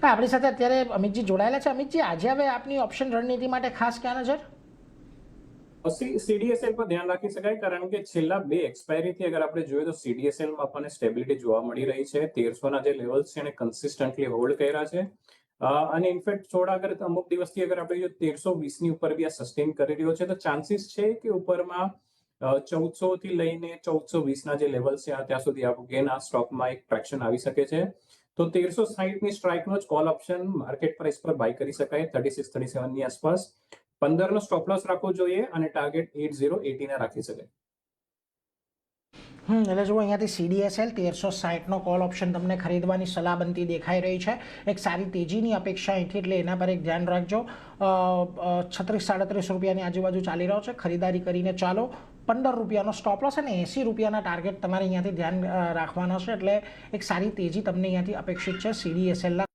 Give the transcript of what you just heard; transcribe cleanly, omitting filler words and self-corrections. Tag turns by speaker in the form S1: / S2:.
S1: હા, આપણી સાથે અત્યારે અમિતજી જોડાયેલા છે. અમિતજી, આજે હવે આપની ઓપ્શન રણનીતિ માટે ખાસ ક્યાં નજર?
S2: સીડીએસએલ પર ધ્યાન રાખી શકાય, કારણ કે છેલ્લા બે એક્સપાયરીથી અગર આપણે જોઈએ તો સીડીએસએલમાં આપણને સ્ટેબિલિટી જોવા મળી રહી છે. 1300ના જે લેવલ્સ છે એને કન્સિસ્ટન્ટલી હોલ્ડ કર્યા છે. અને ઇનફેક્ટ થોડા અગર અમુક દિવસથી અગર આપણે જો 1320ની ઉપર બી આ સસ્ટેન કરી રહ્યો છે, તો ચાન્સીસ છે કે ઉપરમાં 1400 થી લઈને 1420ના જે લેવલ્સ છે ત્યાં સુધી અગેન આ સ્ટોકમાં એક ટ્રેક્શન આવી શકે છે. તો 1360ની સ્ટ્રાઇકનો જ કોલ ઓપ્શન માર્કેટ પ્રાઇસ પર બાય કરી શકાય 36-37ની આસપાસ. 15નો સ્ટોપ લોસ રાખવો જોઈએ અને ટાર્ગેટ 8080 રાખી શકાય.
S1: એટલે જુઓ, અહીંયાથી સીડીએસએલ 1360નો કોલ ઓપ્શન તમને ખરીદવાની સલાહ બનતી દેખાઈ રહી છે. એક સારી તેજીની અપેક્ષા અહીંથી, એટલે એના પર એક ધ્યાન રાખજો. 36-37 રૂપિયાની આજુબાજુ ચાલી રહ્યો છે. ખરીદારી કરીને ચાલો. 15 રૂપિયાનો સ્ટોપ લોસ અને 80 રૂપિયાના ટાર્ગેટ તમારે અહીંયાથી ધ્યાન રાખવાના છે. એટલે એક સારી તેજી તમને અહીંયાથી અપેક્ષિત છે સીડીએસએલના